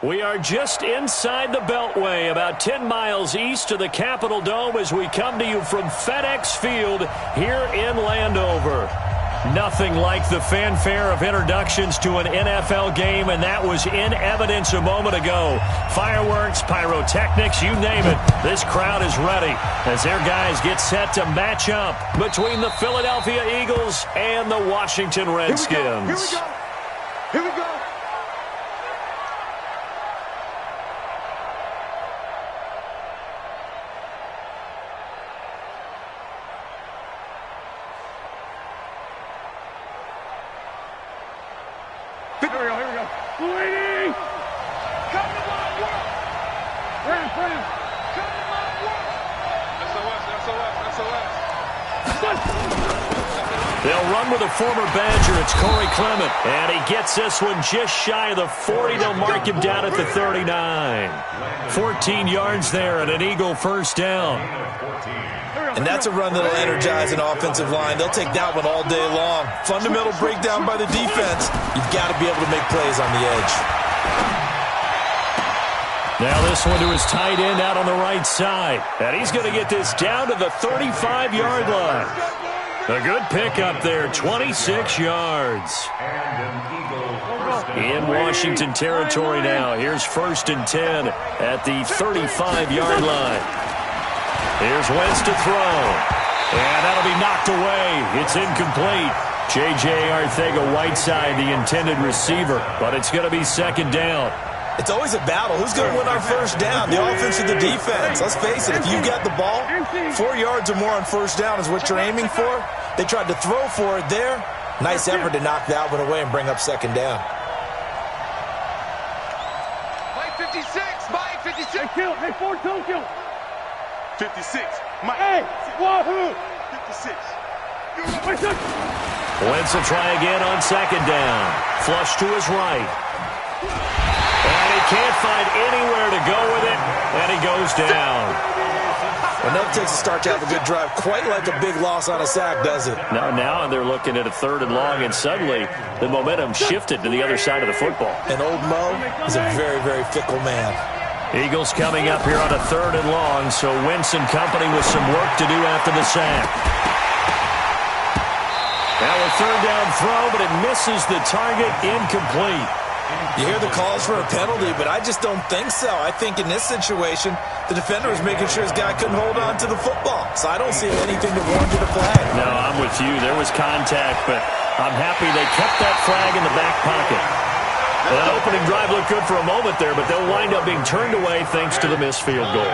We are just inside the Beltway, about 10 miles east of the Capitol Dome as we come to you from FedEx Field here in Landover. Nothing like the fanfare of introductions to an NFL game, and that was in evidence a moment ago. Fireworks, pyrotechnics, you name it. This crowd is ready as their guys get set to match up between the Philadelphia Eagles and the Washington Redskins. Here we go. Here we go. Lady! Come to my work! Ram! Come to my work! SOS! They'll run with a former Badger. It's Corey Clement. And he gets this one just shy of the 40. They'll mark him down at the 39. 14 yards there and an Eagle first down. And that's a run that'll energize an offensive line. They'll take that one all day long. Fundamental breakdown by the defense. You've got to be able to make plays on the edge. Now this one to his tight end out on the right side. And he's going to get this down to the 35-yard line. A good pickup there, 26 yards. In Washington territory now. Here's 1st and 10 at the 35-yard line. Here's Wentz to throw. And that'll be knocked away. It's incomplete. J.J. Arcega-Whiteside, the intended receiver. But it's going to be 2nd down. It's always a battle. Who's going to win our first down? The offense or the defense? Let's face it, if you got the ball, 4 yards or more on first down is what you're aiming for. They tried to throw for it there. Nice effort to knock that one away and bring up 2nd down. Mike 56! Mike 56! Hey, kill! Hey, 4-2 kill! 56. Mike. Hey! Wahoo! 56. Wentz will try again on 2nd down. Flush to his right. And he can't find anywhere to go with it. And he goes down. Well, never takes a start to have a good drive. Quite like a big loss on a sack, does it? Now they're looking at a 3rd and long, and suddenly the momentum shifted to the other side of the football. And old Mo is a very, very fickle man. Eagles coming up here on a 3rd and long, so Wentz and company with some work to do after the sack. Now a 3rd down throw, but it misses the target, incomplete. You hear the calls for a penalty, but I just don't think so. I think in this situation, the defender was making sure his guy couldn't hold on to the football. So I don't see anything to warrant a flag. No, I'm with you. There was contact, but I'm happy they kept that flag in the back pocket. That opening drive looked good for a moment there, but they'll wind up being turned away thanks to the missed field goal.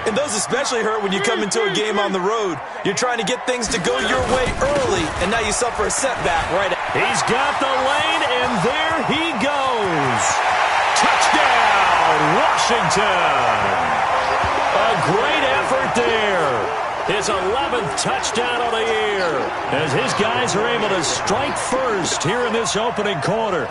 And those especially hurt when you come into a game on the road. You're trying to get things to go your way early, and now you suffer a setback right. He's got the lane, and there he goes. Touchdown, Washington. A great effort there. His 11th touchdown of the year as his guys are able to strike first here in this opening quarter.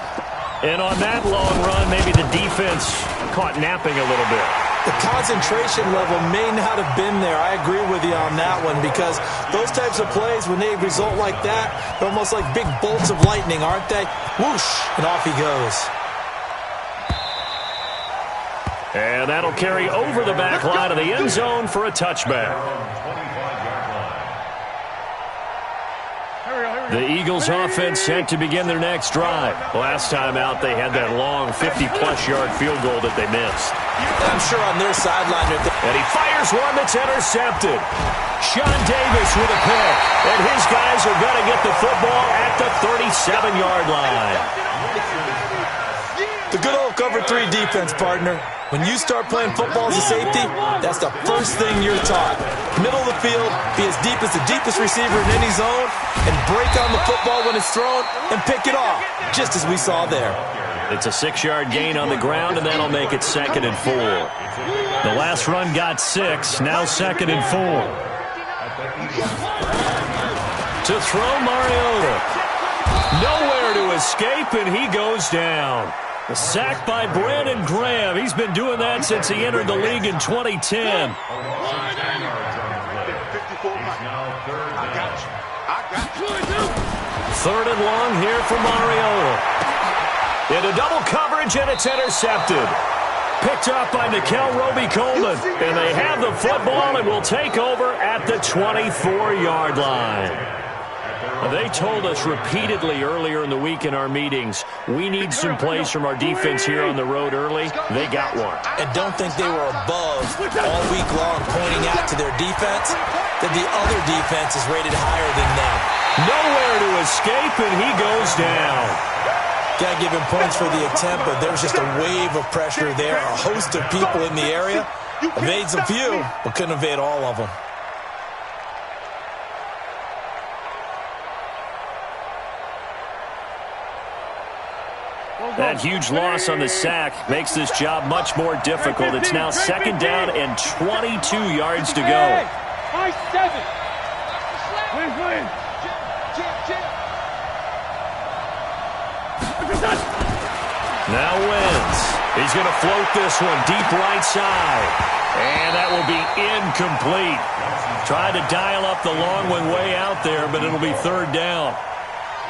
And on that long run, maybe the defense caught napping a little bit. The concentration level may not have been there. I agree with you on that one because those types of plays, when they result like that, they're almost like big bolts of lightning, aren't they? Whoosh, and off he goes. And that'll carry over the back line of the end zone for a touchback. The Eagles offense set to begin their next drive. Last time out, they had that long 50-plus yard field goal that they missed. I'm sure on their sideline. And he fires one that's intercepted. Sean Davis with a pick. And his guys are going to get the football at the 37-yard line. The good old cover 3 defense, partner. When you start playing football as a safety, that's the first thing you're taught. Middle of the field, be as deep as the deepest receiver in any zone, and break on the football when it's thrown and pick it off, just as we saw there. It's a 6-yard gain on the ground, and that'll make it 2nd and 4. The last run got 6, now 2nd and 4. To throw Mariota. Nowhere to escape, and he goes down. A sack by Brandon Graham. He's been doing that since he entered the league in 2010. 3rd and long here for Mariota. Into double coverage, and it's intercepted. Picked up by Nikel Roby-Coleman. And they have the football and will take over at the 24-yard line. They told us repeatedly earlier in the week in our meetings, we need some plays from our defense here on the road early. They got one. And don't think they were above all week long pointing out to their defense that the other defense is rated higher than them. Nowhere to escape, and he goes down. Got to give him points for the attempt, but there was just a wave of pressure there. A host of people in the area. Evades a few, but couldn't evade all of them. That huge loss on the sack makes this job much more difficult. It's now 2nd down and 22 yards to go. High 7. Win. Now wins. He's going to float this one deep right side. And that will be incomplete. Tried to dial up the long one way out there, but it'll be 3rd down.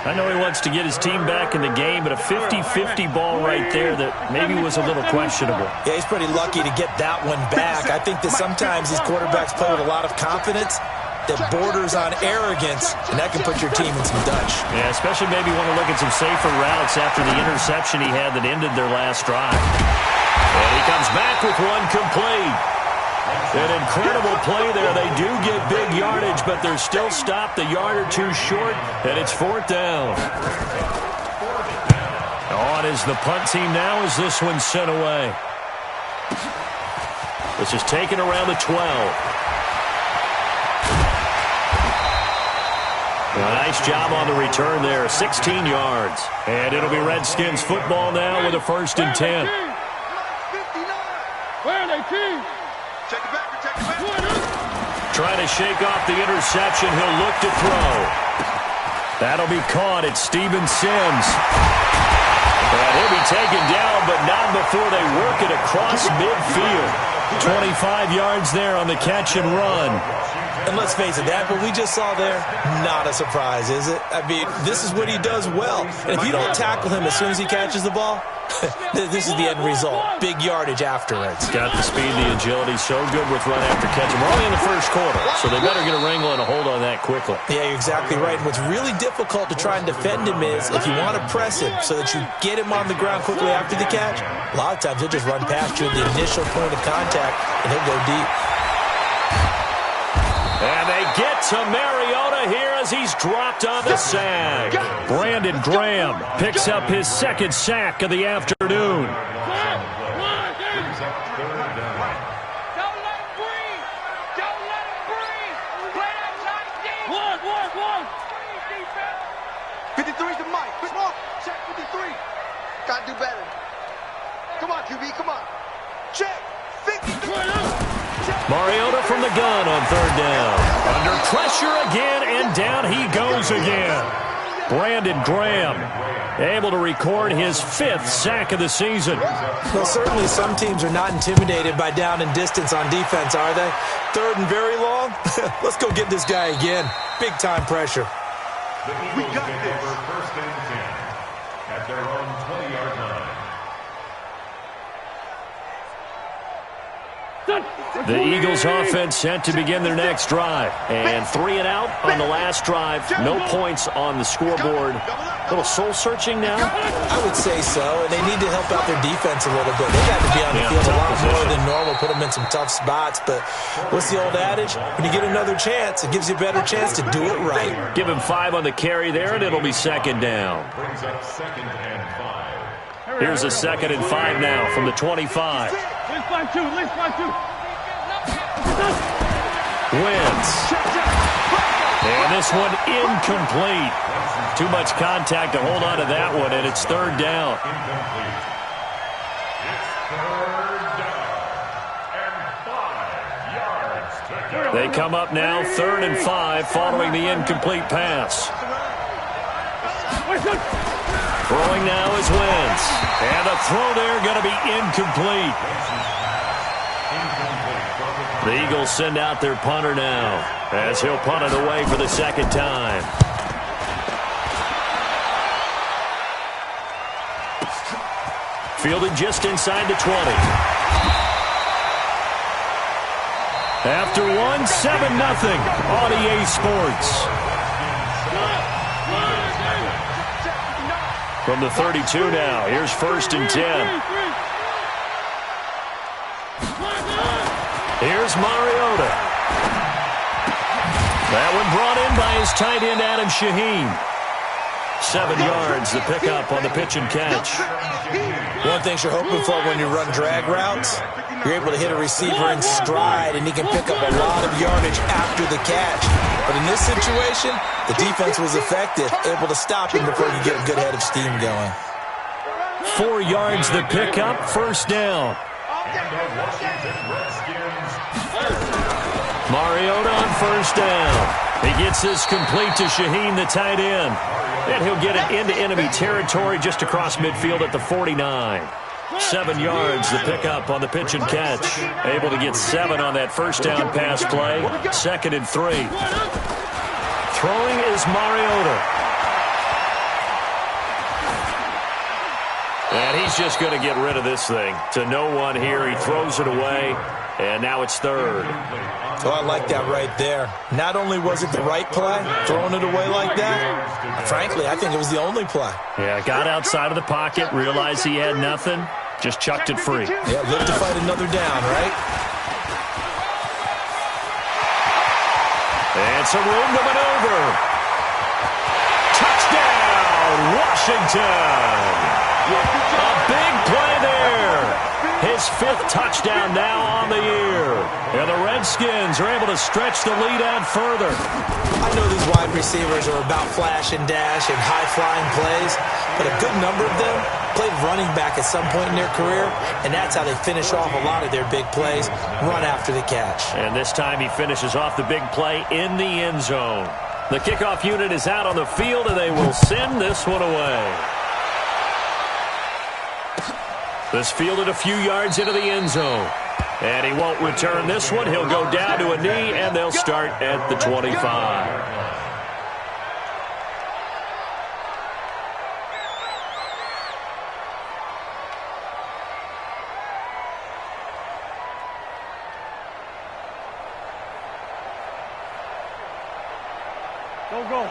I know he wants to get his team back in the game, but a 50-50 ball right there that maybe was a little questionable. Yeah, he's pretty lucky to get that one back. I think that sometimes these quarterbacks play with a lot of confidence that borders on arrogance, and that can put your team in some Dutch. Yeah, especially maybe want to look at some safer routes after the interception he had that ended their last drive. And he comes back with one complete. An incredible play there. They do get big yardage, but they're still stopped a yard or two short, and it's 4th down. On is the punt team now as this one's sent away. This is taken around the 12. Nice job on the return there, 16 yards. And it'll be Redskins football now with a 1st and 10. Where are they, team? Take it back. Trying to shake off the interception. He'll look to throw. That'll be caught at Steven Sims. And he'll be taken down, but not before they work it across midfield. 25 yards there on the catch and run. And let's face it, that what we just saw there, not a surprise, is it? I mean, this is what he does well. And if you don't tackle him as soon as he catches the ball, this is the end result. Big yardage afterwards. Got the speed, the agility, so good with run after catch. We're only in the 1st quarter, so they better get a wrangle and a hold on that quickly. Yeah, you're exactly right. And what's really difficult to try and defend him is if you want to press him so that you get him on the ground quickly after the catch, a lot of times he'll just run past you at the initial point of contact, and he'll go deep. And they get to Mariota here as he's dropped on the sack. Brandon Graham picks up his 2nd sack of the afternoon. Don't let him breathe. Don't let him breathe. Play outside deep. One. 53's the mic. Come on. Check 53. Gotta do better. Come on, QB. Come on. Check. 53. Mariota from the gun on 3rd down. Under pressure again, and down he goes again. Brandon Graham able to record his 5th sack of the season. Well, certainly some teams are not intimidated by down and distance on defense, are they? 3rd and very long? Let's go get this guy again. Big-time pressure. We got this. 1st and 10 at their own 20-yard line. The Eagles offense set to begin their next drive. And 3 and out on the last drive. No points on the scoreboard. A little soul-searching now? I would say so, and they need to help out their defense a little bit. They got to be on the field a lot more than normal, put them in some tough spots. But what's the old adage? When you get another chance, it gives you a better chance to do it right. Give him 5 on the carry there, and it'll be 2nd down. Brings up 2nd and 5. Here's a 2nd and 5 now from the 25. Let's find two. Wins. And this one incomplete. Too much contact to hold on to that one, and it's 3rd down. Incomplete. It's 3rd down and 5 yards to go. They come up now 3rd and 5 following the incomplete pass. Throwing now is Wentz. And the throw there going to be incomplete. The Eagles send out their punter now as he'll punt it away for the 2nd time. Fielded just inside the 20. After one, 7-0 on EA Sports. From the 32 now, here's 1st and 10. Here's Mariota. That one brought in by his tight end, Adam Shaheen. 7 yards, the pickup on the pitch and catch. One thing you're hoping for when you run drag routes, you're able to hit a receiver in stride, and he can pick up a lot of yardage after the catch. But in this situation, the defense was effective, able to stop him before you get a good head of steam going. 4 yards, the pickup, 1st down. Mariota on 1st down. He gets this complete to Shaheen, the tight end. And he'll get it into enemy territory just across midfield at the 49. 7 yards, the pickup on the pitch and catch. Able to get 7 on that 1st down pass play. 2nd and 3. Throwing is Mariota. And he's just going to get rid of this thing. To no one here. He throws it away. And now it's 3rd. Oh, I like that right there. Not only was it the right play, throwing it away like that, frankly, I think it was the only play. Yeah, got outside of the pocket, realized he had nothing, just chucked it free. Yeah, look to fight another down, right? And some room to maneuver. Touchdown, Washington. A big play there. His 5th touchdown now on the year. And the Redskins are able to stretch the lead out further. I know these wide receivers are about flash and dash and high-flying plays, but a good number of them played running back at some point in their career, and that's how they finish off a lot of their big plays, run after the catch. And this time he finishes off the big play in the end zone. The kickoff unit is out on the field, and they will send this one away. This fielded a few yards into the end zone. And he won't return this one. He'll go down to a knee, and they'll start at the 25.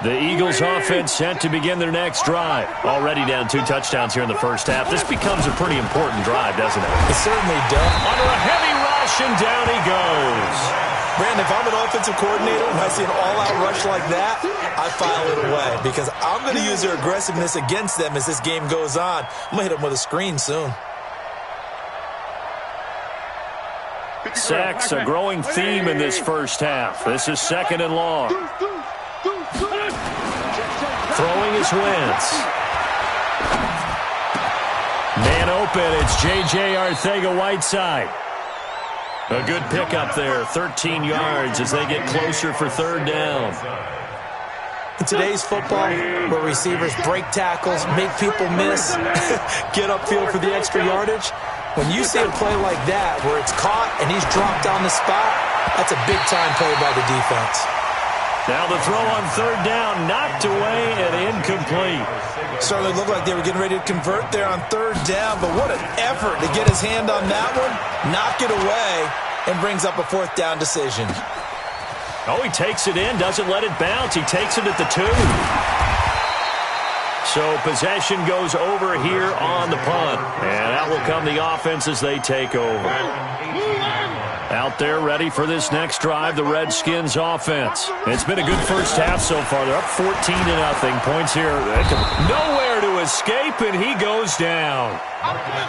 The Eagles offense set to begin their next drive. Already down 2 touchdowns here in the 1st half. This becomes a pretty important drive, doesn't it? It certainly does. Under a heavy rush, and down he goes. Brandon, if I'm an offensive coordinator and I see an all-out rush like that, I file it away because I'm going to use their aggressiveness against them as this game goes on. I'm going to hit them with a screen soon. Sacks, a growing theme in this 1st half. This is 2nd and long. Throwing is Wentz. Man open, it's J.J. Arcega-Whiteside. A good pickup there, 13 yards as they get closer for 3rd down. In today's football, where receivers break tackles, make people miss, get upfield for the extra yardage, when you see a play like that where it's caught and he's dropped on the spot, that's a big-time play by the defense. Now the throw on 3rd down, knocked away and incomplete. Certainly looked like they were getting ready to convert there on 3rd down, but what an effort to get his hand on that one, knock it away, and brings up a 4th down decision. Oh, he takes it in, doesn't let it bounce. He takes it at the 2. So possession goes over here on the punt. And out will come the offense as they take over. Out there ready for this next drive, the Redskins offense. It's been a good 1st half so far. They're up 14-0. Points here. Nowhere to escape, and he goes down.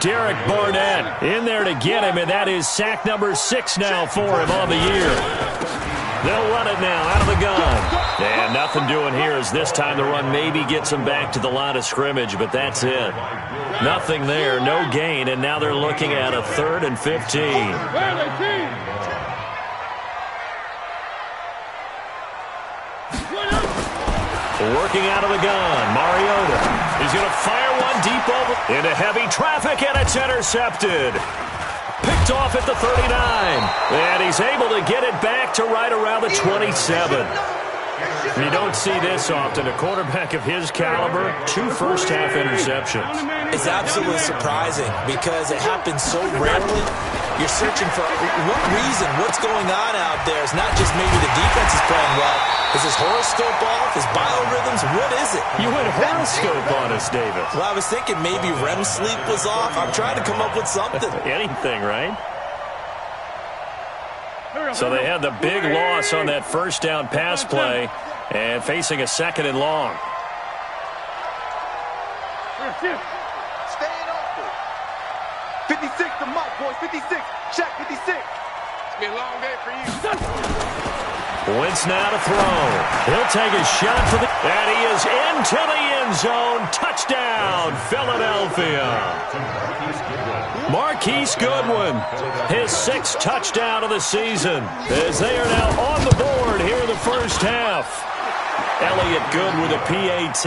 Derek Barnett in there to get him, and that is sack number 6 now for him on the year. They'll run it now out of the gun. And nothing doing here as this time the run maybe gets them back to the line of scrimmage, but that's it. Nothing there, no gain, and now they're looking at a 3rd and 15. Working out of the gun, Mariota. He's going to fire one deep over into heavy traffic, and it's intercepted. Picked off at the 39. And he's able to get it back to right around the 27. You don't see this often. A quarterback of his caliber, 2 first-half interceptions. It's absolutely surprising because it happens so rarely. You're searching for what reason, what's going on out there. It's not just maybe the defense is playing well. Is his horoscope off? His biorhythms? What is it? You went horoscope on us, Davis. Well, I was thinking maybe REM sleep was off. I'm trying to come up with something. Anything, right? So they had the big loss on that first down pass play and facing a 2nd and long. Staying open. 56 to Mike, boys. 56. Check 56. It's going to be a long day for you. Wentz now to throw. He'll take a shot for the... And he is into the end zone. Touchdown, Philadelphia. Marquise Goodwin, his 6th touchdown of the season, as they are now on the board here in the first half. Elliott Good with a PAT,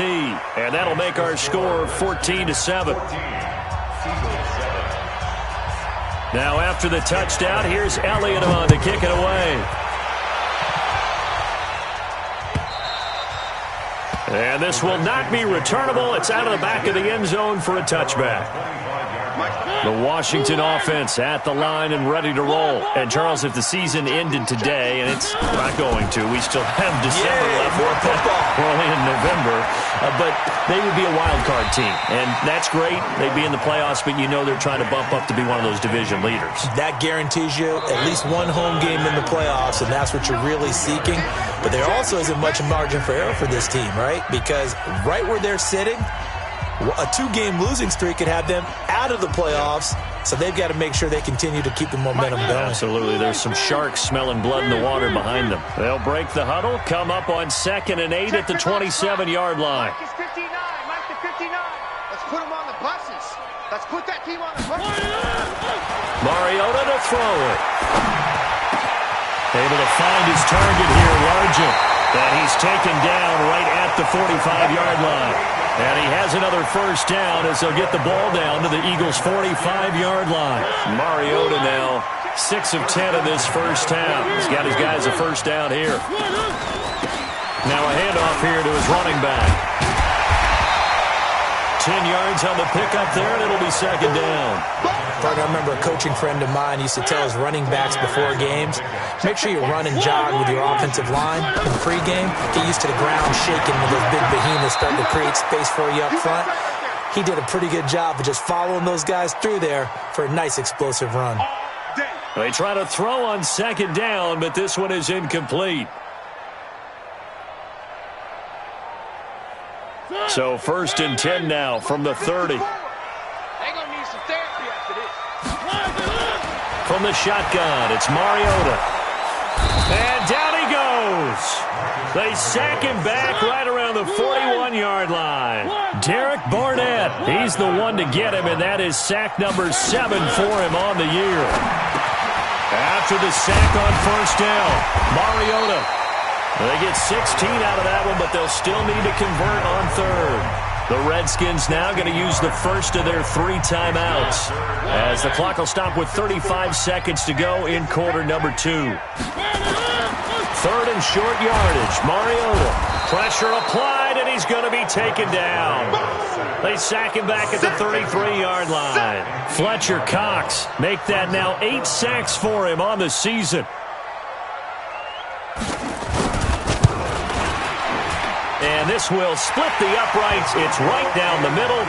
and that'll make our score 14-7. Now after the touchdown, here's Elliott on to kick it away. And this will not be returnable. It's out of the back of the end zone for a touchback. The Washington offense at the line and ready to roll. And, Charles, if the season ended today, and it's not going to, we still have December left. More football. We're only in November. But they would be a wild card team. And that's great. They'd be in the playoffs, but you know they're trying to bump up to be one of those division leaders. That guarantees you at least one home game in the playoffs, and that's what you're really seeking. But there also isn't much margin for error for this team, right? Because right where they're sitting, a 2-game losing streak could have them out of the playoffs, so they've got to make sure they continue to keep the momentum going. Absolutely. There's some sharks smelling blood in the water behind them. They'll break the huddle, come up on 2nd and 8 at the 27-yard line. Mike is 59. Mike to 59. Let's put him on the buses. Let's put that team on the buses. Mariota to throw it. Able to find his target here, Largent. And he's taken down right at the 45-yard line. And he has another first down as they'll get the ball down to the Eagles' 45-yard line. Mariota now 6 of 10 of this first half. He's got his guys a first down here. Now a handoff here to his running back. 10 yards on the pickup there, and it'll be 2nd down. I remember a coaching friend of mine used to tell his running backs before games, make sure you run and jog with your offensive line in pregame. Get used to the ground shaking when those big behemoths starting to create space for you up front. He did a pretty good job of just following those guys through there for a nice explosive run. They try to throw on 2nd down, but this one is incomplete. So 1st and 10 now from the 30. From the shotgun, it's Mariota. And down he goes. They sack him back right around the 41-yard line. Derek Barnett, he's the one to get him, and that is sack number 7 for him on the year. After the sack on first down, Mariota. They get 16 out of that one, but they'll still need to convert on 3rd. The Redskins now going to use the first of their 3 timeouts as the clock will stop with 35 seconds to go in quarter number 2. 3rd and short yardage. Mariota. Pressure applied, and he's going to be taken down. They sack him back at the 33-yard line. Fletcher Cox make that now 8 sacks for him on the season. And this will split the uprights. It's right down the middle.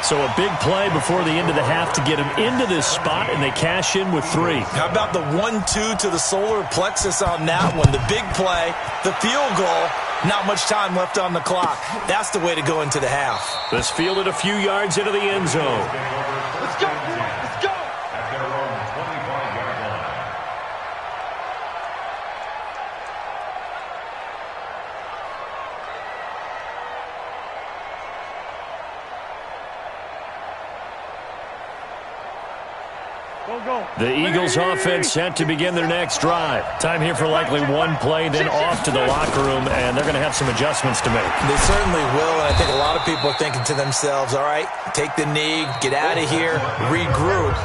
So a big play before the end of the half to get him into this spot, and they cash in with 3. How about the 1-2 to the solar plexus on that one? The big play, the field goal, not much time left on the clock. That's the way to go into the half. This fielded a few yards into the end zone. Let's go, let's go. At their own 25-yard line. The Eagles offense set to begin their next drive. Time here for likely one play, then off to the locker room, and they're going to have some adjustments to make. They certainly will, and I think a lot of people are thinking to themselves, all right, take the knee, get out of here, regroup.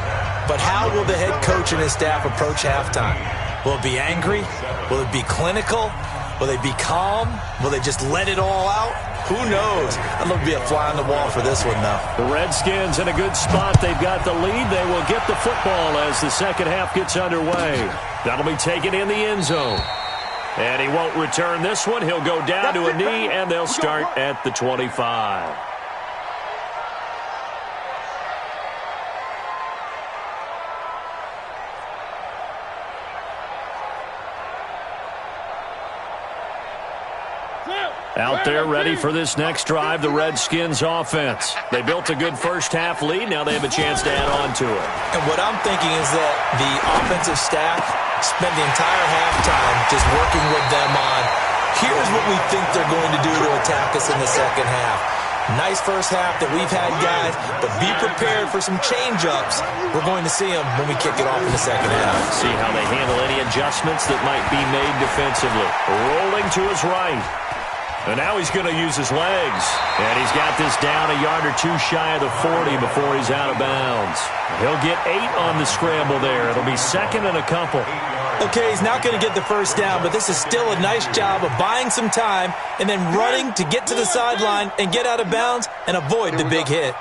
But how will the head coach and his staff approach halftime? Will it be angry? Will it be clinical? Will they be calm? Will they just let it all out? Who knows? I'd love to be a fly on the wall for this one, though. The Redskins in a good spot. They've got the lead. They will get the football as the second half gets underway. That'll be taken in the end zone. And he won't return this one. He'll go down to a knee, and they'll start at the 25. Out there ready for this next drive, the Redskins offense. They built a good first half lead. Now they have a chance to add on to it. And what I'm thinking is that the offensive staff spent the entire halftime just working with them on, here's what we think they're going to do to attack us in the second half. Nice first half that we've had, guys, but be prepared for some change-ups. We're going to see them when we kick it off in the second half. See how they handle any adjustments that might be made defensively. Rolling to his right. And now he's going to use his legs. And he's got this down a yard or two shy of the 40 before he's out of bounds. He'll get 8 on the scramble there. It'll be second and a couple. Okay, he's not going to get the first down, but this is still a nice job of buying some time and then running to get to the sideline and get out of bounds and avoid the big hit.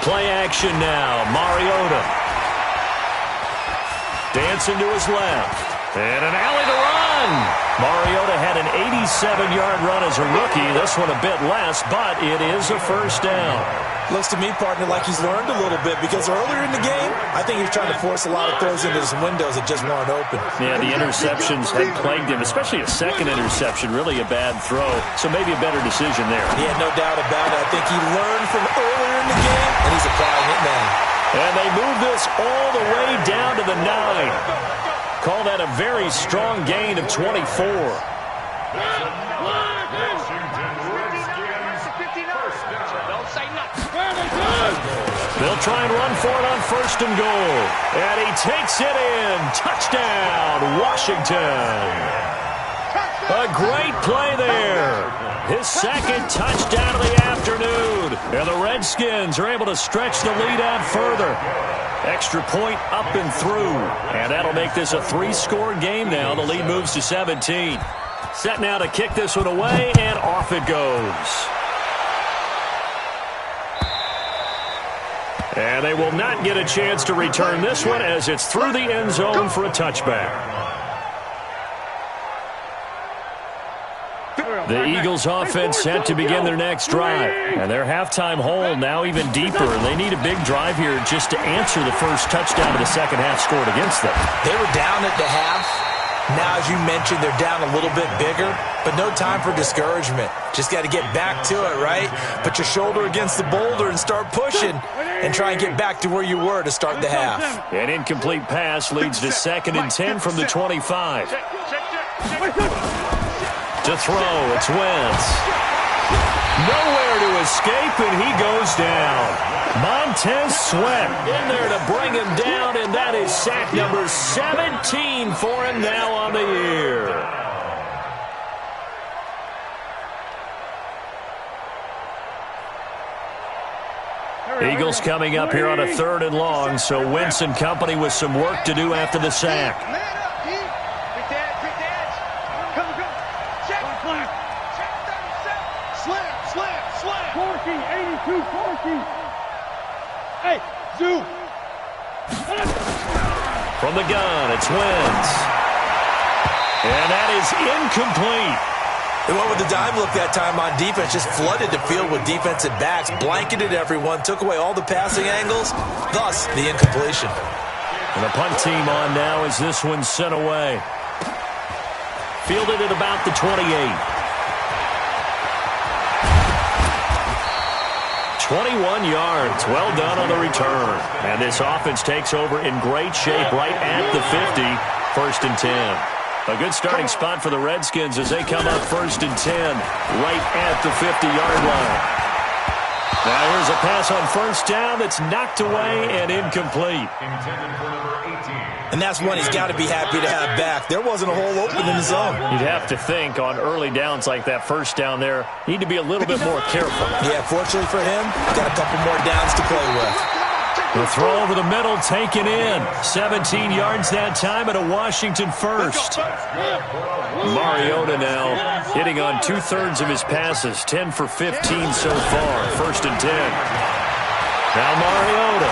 Play action now. Mariota. Dancing to his left. And an alley to run. Mariota had an 87-yard run as a rookie. This one a bit less, but it is a first down. Looks to me, partner, like he's learned a little bit because earlier in the game, I think he was trying to force a lot of throws into some windows that just weren't open. Yeah, the interceptions had plagued him, especially a second interception, really a bad throw. So maybe a better decision there. Yeah, no doubt about it. I think he learned from earlier in the game, and he's applying it now. And they move this all the way down to the 9. Call that a very strong gain of 24. They'll try and run for it on first and goal. And he takes it in. Touchdown, Washington. A great play there. His second touchdown of the afternoon. And the Redskins are able to stretch the lead out further. Extra point up and through. And that'll make this a 3-score game now. The lead moves to 17. Set now to kick this one away, and off it goes. And they will not get a chance to return this one as it's through the end zone for a touchback. The Eagles offense set to begin their next drive. And their halftime hole now even deeper. They need a big drive here just to answer the first touchdown of the second half scored against them. They were down at the half. Now, as you mentioned, they're down a little bit bigger, but no time for discouragement. Just got to get back to it, right? Put your shoulder against the boulder and start pushing and try and get back to where you were to start the half. An incomplete pass leads to 2nd and 10 from the 25. To throw, it's Wentz. Nowhere to escape, and he goes down. Montez Sweat in there to bring him down, and that is sack number 17 for him now on the year. Eagles coming up here on a 3rd and long, so Wentz and company with some work to do after the sack. Hey, Zoo! From the gun, it's Wentz. And that is incomplete. They went with the dime look that time on defense, just flooded the field with defensive backs, blanketed everyone, took away all the passing angles, thus the incompletion. And the punt team on now as this one's sent away. Fielded at about the 28. 21 yards. Well done on the return. And this offense takes over in great shape right at the 50. 1st and 10. A good starting spot for the Redskins as they come up 1st and 10 right at the 50-yard line. Now here's a pass on 1st down that's knocked away and incomplete. And that's one he's got to be happy to have back. There wasn't a hole open in the zone. You'd have to think on early downs like that 1st down there, need to be a little bit more careful. Yeah, fortunately for him, got a couple more downs to play with. The throw over the middle taken in. 17 yards that time and a Washington first. Mariota now hitting on 2/3 of his passes. 10 for 15 so far. 1st and 10. Now Mariota.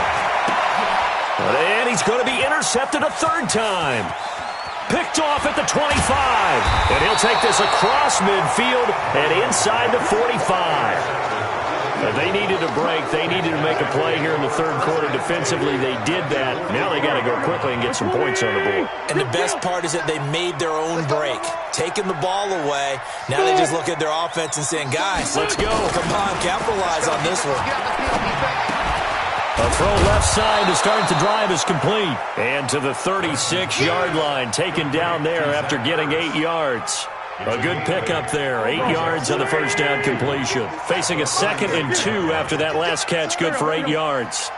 And he's going to be intercepted a 3rd time. Picked off at the 25. And he'll take this across midfield and inside the 45. They needed a break. They needed to make a play here in the 3rd quarter. Defensively, they did that. Now they got to go quickly and get some points on the board. And the best part is that they made their own break. Taking the ball away. Now they just look at their offense and saying, guys, let's go. Come on, capitalize on this one. A throw left side to start the drive is complete. And to the 36-yard line, taken down there after getting 8 yards. A good pickup there. 8 yards on the 1st down completion. Facing a 2nd and 2 after that last catch, good for 8 yards.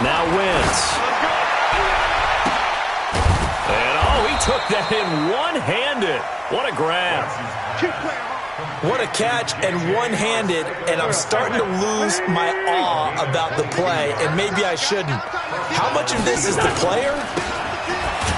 Now Wentz. And, he took that in one-handed. What a grab. What a catch and one-handed, and I'm starting to lose my awe about the play, and maybe I shouldn't. How much of this is the player?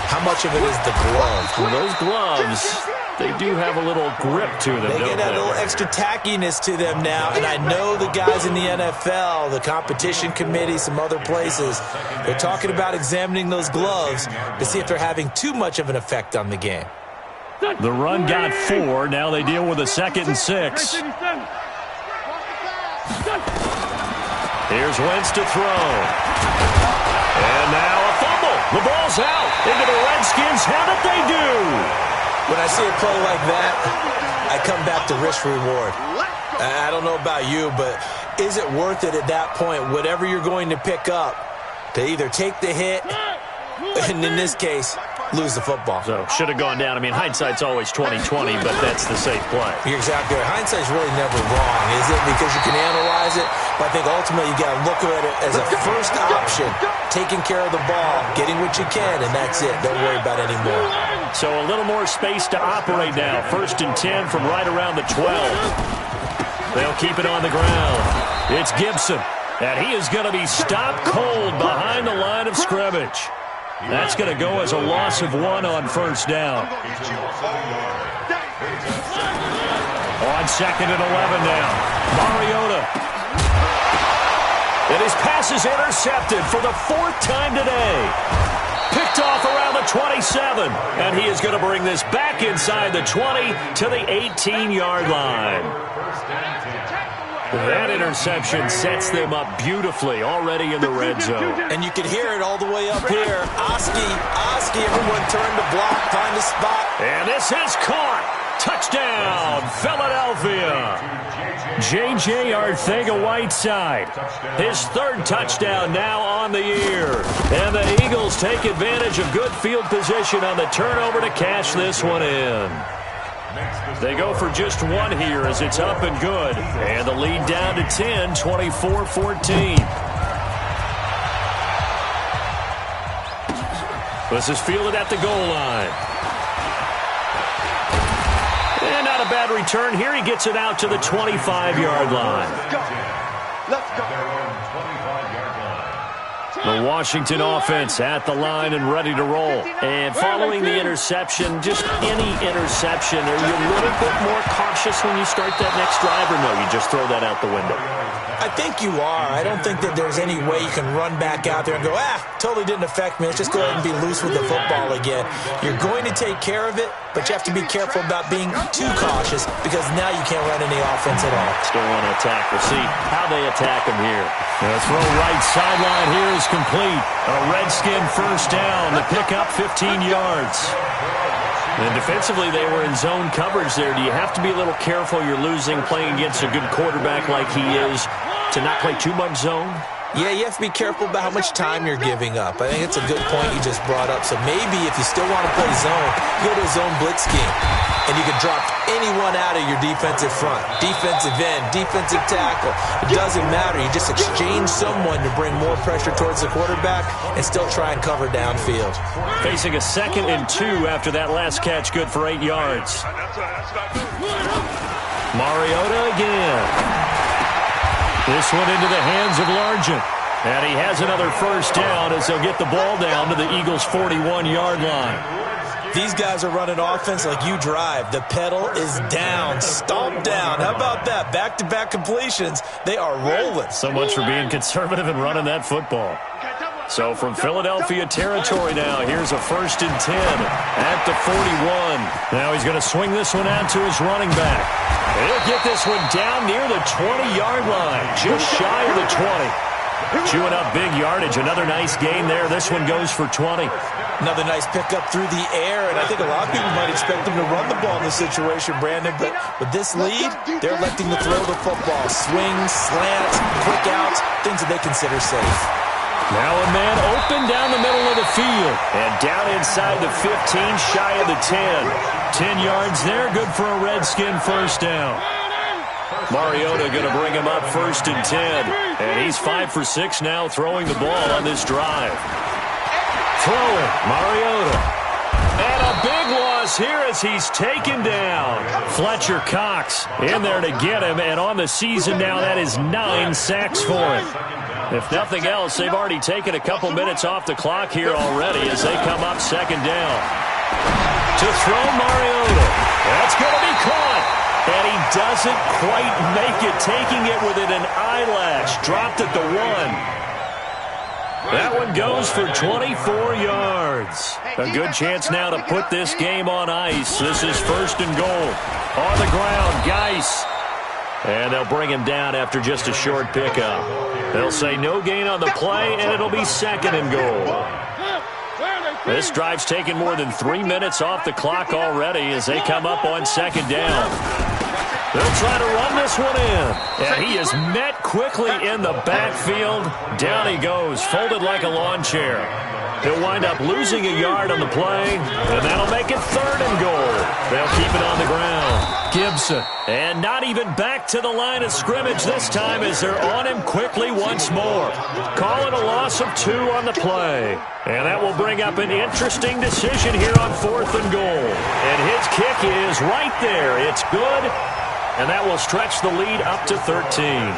How much of it is the glove? Well, those gloves, they do have a little grip to them, They get that little extra tackiness to them now, and I know the guys in the NFL, the competition committee, some other places, they're talking about examining those gloves to see if they're having too much of an effect on the game. The run got 4. Now they deal with a 2nd and 6. Here's Wentz to throw. And now a fumble. The ball's out into the Redskins. How did they do? When I see a play like that, I come back to risk-reward. I don't know about you, but is it worth it at that point, whatever you're going to pick up, to either take the hit, and in this case, lose the football? So, should have gone down. I mean, hindsight's always 20/20, but that's the safe play. You're exactly right. Hindsight's really never wrong, is it? Because you can analyze it, but I think ultimately you got to look at it as a first option, taking care of the ball, getting what you can, and that's it. Don't worry about any more. So, a little more space to operate now. 1st and 10 from right around the 12. They'll keep it on the ground. It's Gibson, and he is going to be stopped cold behind the line of scrimmage. That's going to go as a loss of 1 on 1st down. On 2nd and 11 now. Mariota. And his pass is intercepted for the 4th time today. Picked off around the 27. And he is going to bring this back inside the 20 to the 18-yard line. That interception sets them up beautifully already in the red zone. And you can hear it all the way up here. Oski, everyone turn to block, find a spot. And this is caught. Touchdown, Philadelphia. J.J. Arcega-Whiteside. His 3rd touchdown now on the year. And the Eagles take advantage of good field position on the turnover to cash this one in. They go for just 1 here as it's up and good. And the lead down to 10, 24-14. This is fielded at the goal line. And not a bad return here. He gets it out to the 25-yard line. Let's go. The Washington offense at the line and ready to roll. And following the interception, just any interception, are you a little bit more cautious when you start that next drive, or no, you just throw that out the window? I think you are. I don't think that there's any way you can run back out there and go, totally didn't affect me. Let's just go ahead and be loose with the football again. You're going to take care of it, but you have to be careful about being too cautious because now you can't run any offense at all. Still want to attack. We'll see how they attack him here. The throw right sideline here is complete. A Redskin 1st down to pick up 15 yards. And defensively, they were in zone coverage there. Do you have to be a little careful? You're losing, playing against a good quarterback like he is, to not play too much zone? Yeah, you have to be careful about how much time you're giving up. I think it's a good point you just brought up. So maybe if you still want to play zone, go to a zone blitz scheme. And you can drop anyone out of your defensive front. Defensive end, defensive tackle. It doesn't matter. You just exchange someone to bring more pressure towards the quarterback and still try and cover downfield. Facing a 2nd and 2 after that last catch, good for 8 yards. Mariota again. This one into the hands of Largent. And he has another first down as they'll get the ball down to the Eagles' 41-yard line. These guys are running offense like you drive. The pedal is down, stomped down. How about that? Back-to-back completions. They are rolling. So much for being conservative and running that football. So from Philadelphia territory now, here's a 1st and 10 at the 41. Now he's going to swing this one out to his running back. He'll get this one down near the 20-yard line, just shy of the 20. Chewing up big yardage. Another nice gain there. This one goes for 20. Another nice pickup through the air, and I think a lot of people might expect them to run the ball in this situation, Brandon, but with this lead, they're electing to throw the football. Swings, slants, quick outs, things that they consider safe. Now a man open down the middle of the field, and down inside the 15, shy of the 10. 10 yards there, good for a Redskin first down. Mariota going to bring him up 1st and 10, and he's 5 for 6 now throwing the ball on this drive. Throwing, Mariota. And a big loss here as he's taken down. Fletcher Cox in there to get him, and on the season now, that is 9 sacks for him. If nothing else, they've already taken a couple minutes off the clock here already as they come up 2nd down. To throw Mariota. That's going to be caught. And he doesn't quite make it, taking it within an eyelash. Dropped at the 1. That one goes for 24 yards. A good chance now to put this game on ice. This is 1st and goal. On the ground, Geis. And they'll bring him down after just a short pickup. They'll say no gain on the play, and it'll be 2nd and goal. This drive's taken more than 3 minutes off the clock already as they come up on 2nd down. They'll try to run this one in. And he is met quickly in the backfield. Down he goes, folded like a lawn chair. He'll wind up losing a yard on the play, and that'll make it 3rd and goal. They'll keep it on the ground. Gibson, and not even back to the line of scrimmage this time as they're on him quickly once more. Call it a loss of 2 on the play. And that will bring up an interesting decision here on 4th and goal. And his kick is right there. It's good. And that will stretch the lead up to 13.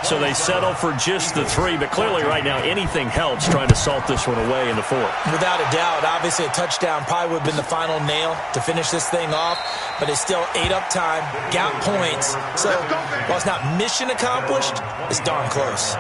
So they settle for just the 3, but clearly right now anything helps trying to salt this one away in the 4th. Without a doubt, obviously a touchdown probably would have been the final nail to finish this thing off, but it's still 8 up time, got points. So while it's not mission accomplished, it's darn close.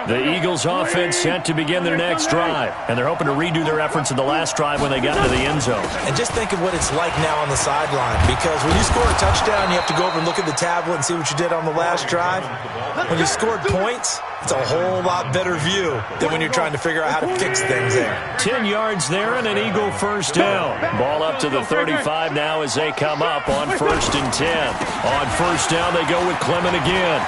The Eagles offense set to begin their next drive, and they're hoping to redo their efforts in the last drive when they got into the end zone. And just think of what it's like now on the sideline, because when you score a touchdown, you have to go over and look at the tablet and see what you did on the last drive. When you scored points, it's a whole lot better view than when you're trying to figure out how to fix things there. 10 yards there and an Eagle first down. Ball up to the 35 now as they come up on 1st and 10. On 1st down, they go with Clement again.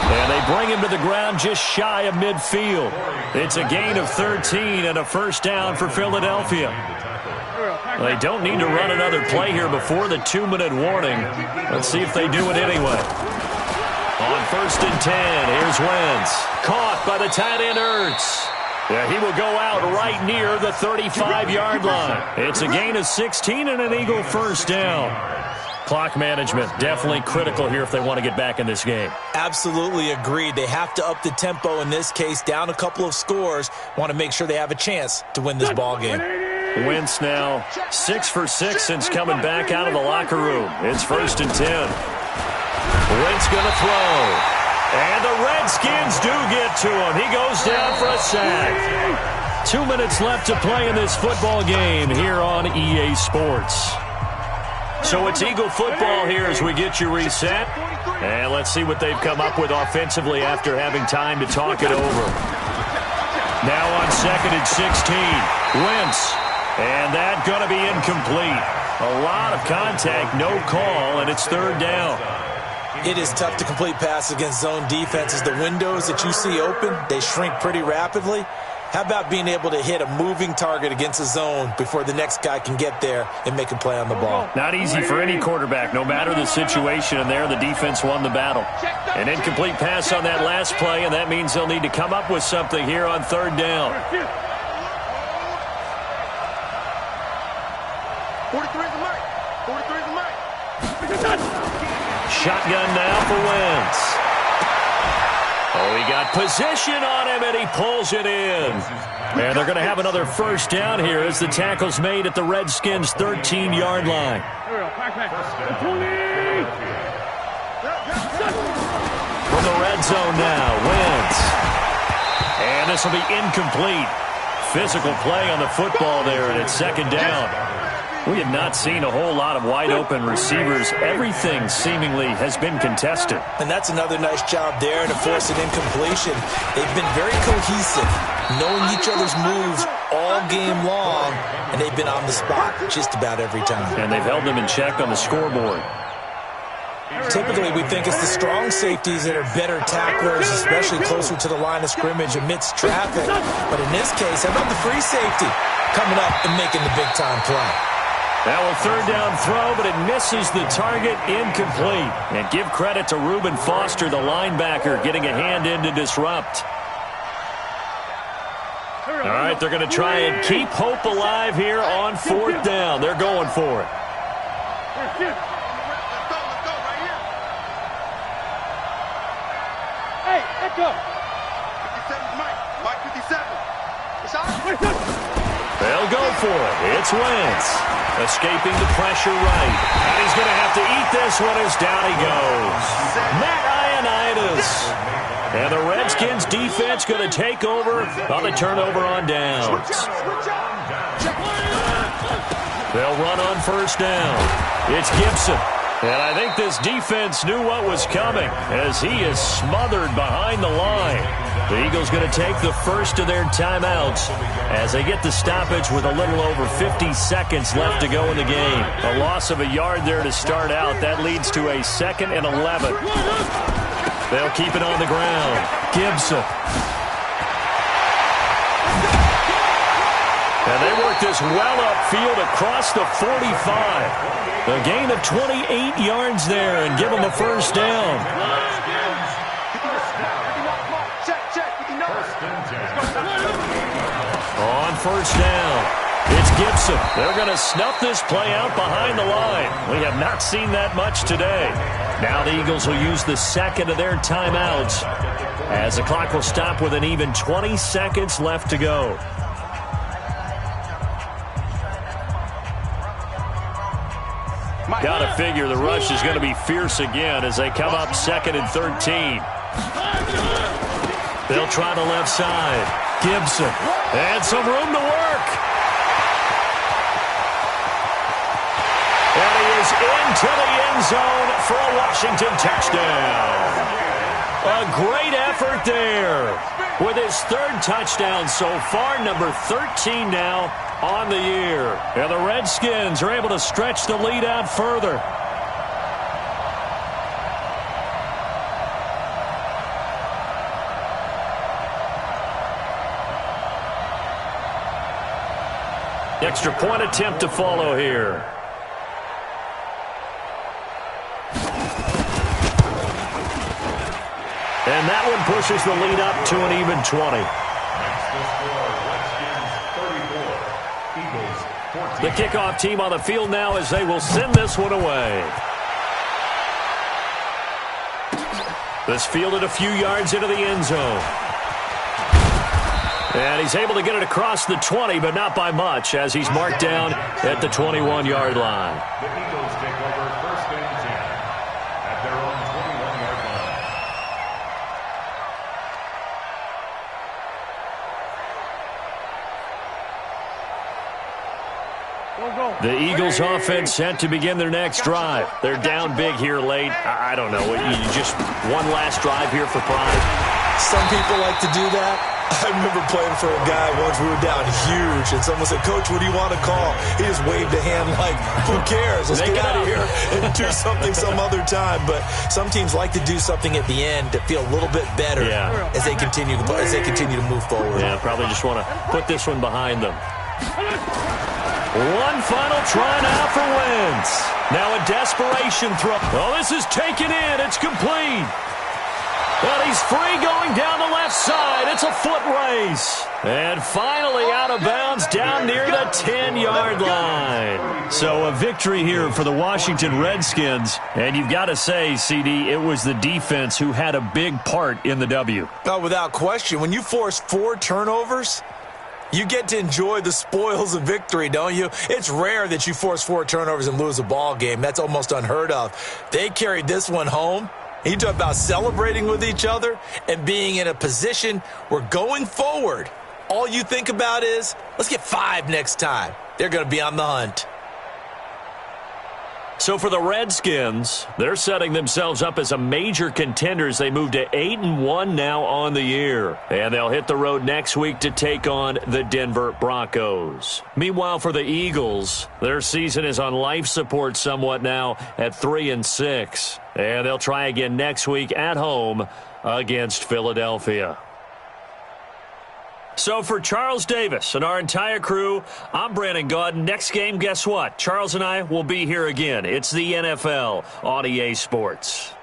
And they bring him to the ground just shy of midfield. It's a gain of 13 and a first down for Philadelphia. They don't need to run another play here before the 2-minute warning. Let's see if they do it anyway. On 1st and 10, here's Wentz. Caught by the tight end Ertz. Yeah, he will go out right near the 35-yard line. It's a gain of 16 and an Eagle first down. Clock management definitely critical here if they want to get back in this game. Absolutely agreed. They have to up the tempo in this case, down a couple of scores. Want to make sure they have a chance to win this ball game. Wentz now 6 for 6 since coming back out of the locker room. It's 1st and 10. Wentz going to throw. And the Redskins do get to him. He goes down for a sack. 2 minutes left to play in this football game here on EA Sports. So it's Eagle football here as we get you reset. And let's see what they've come up with offensively after having time to talk it over. Now on 2nd and 16, Wentz. And that going to be incomplete. A lot of contact, no call, and it's 3rd down. It is tough to complete passes against zone defenses. The windows that you see open, they shrink pretty rapidly. How about being able to hit a moving target against a zone before the next guy can get there and make a play on the ball? Not easy for any quarterback, no matter the situation, and there the defense won the battle. An incomplete pass on that last play, and that means they'll need to come up with something here on 3rd down. shotgun now for Wentz. Oh, he got position on him, and he pulls it in. And they're going to have another first down here as the tackle's made at the Redskins' 13-yard line. From the red zone now, Wentz. And this will be incomplete. Physical play on the football there, and it's second down. We have not seen a whole lot of wide-open receivers. Everything seemingly has been contested. And that's another nice job there to force an incompletion. They've been very cohesive, knowing each other's moves all game long, and they've been on the spot just about every time. And they've held them in check on the scoreboard. Typically, we think it's the strong safeties that are better tacklers, especially closer to the line of scrimmage amidst traffic. But in this case, how about the free safety coming up and making the big-time play? That will third down throw, but it misses the target, incomplete. And give credit to Reuben Foster, the linebacker, getting a hand in to disrupt. All right, they're going to try and keep hope alive here on fourth down. They're going for it. Let's go right here. Hey, let's go. 57's Mike. Mike 57. It's out. They'll go for it. It's Wentz. Escaping the pressure right. And he's going to have to eat this one as down he goes. Matt Ioannidis. And the Redskins defense going to take over on the turnover on downs. They'll run on first down. It's Gibson. And I think this defense knew what was coming as he is smothered behind the line. The Eagles going to take the first of their timeouts as they get the stoppage with a little over 50 seconds left to go in the game. A loss of a yard there to start out. That leads to a 2nd and 11. They'll keep it on the ground. Gibson. And they work this well upfield across the 45. A gain of 28 yards there and give them a first down. On first down, it's Gibson. They're going to snuff this play out behind the line. We have not seen that much today. Now the Eagles will use the second of their timeouts as the clock will stop with an even 20 seconds left to go. Got to figure the rush is going to be fierce again as they come up 2nd and 13. They'll try the left side. Gibson. And some room to work. And he is into the end zone for a Washington touchdown. A great effort there with his 3rd touchdown so far, number 13 now on the year. And the Redskins are able to stretch the lead out further. Extra point attempt to follow here. And that one pushes the lead up to an even 20. The kickoff team on the field now as they will send this one away. This fielded a few yards into the end zone. And he's able to get it across the 20, but not by much as he's marked down at the 21-yard line. The Eagles take over 1st and 10 at their own 21-yard line. The Eagles offense set to begin their next drive. They're down big here late. I don't know. You just one last drive here for pride. Some people like to do that. I remember playing for a guy once. We were down huge, and someone said, "Coach, what do you want to call?" He just waved a hand like, "Who cares? Let's get out of here and do something some other time." But some teams like to do something at the end to feel a little bit better as they continue to move forward. Yeah, probably just want to put this one behind them. One final try now for Wentz. Now a desperation throw. Oh, this is taken in. It's complete. And he's free going down the left side. It's a foot race. And finally out of bounds down near the 10-yard line. So a victory here for the Washington Redskins. And you've got to say, CD, it was the defense who had a big part in the W. Oh, without question. When you force 4 turnovers, you get to enjoy the spoils of victory, don't you? It's rare that you force 4 turnovers and lose a ball game. That's almost unheard of. They carried this one home. You talk about celebrating with each other and being in a position where going forward, all you think about is, let's get 5 next time. They're going to be on the hunt. So for the Redskins, they're setting themselves up as a major contender as they move to 8-1 now on the year. And they'll hit the road next week to take on the Denver Broncos. Meanwhile, for the Eagles, their season is on life support somewhat now at 3-6. And they'll try again next week at home against Philadelphia. So for Charles Davis and our entire crew, I'm Brandon Gaudin. Next game, guess what? Charles and I will be here again. It's the NFL on EA Sports.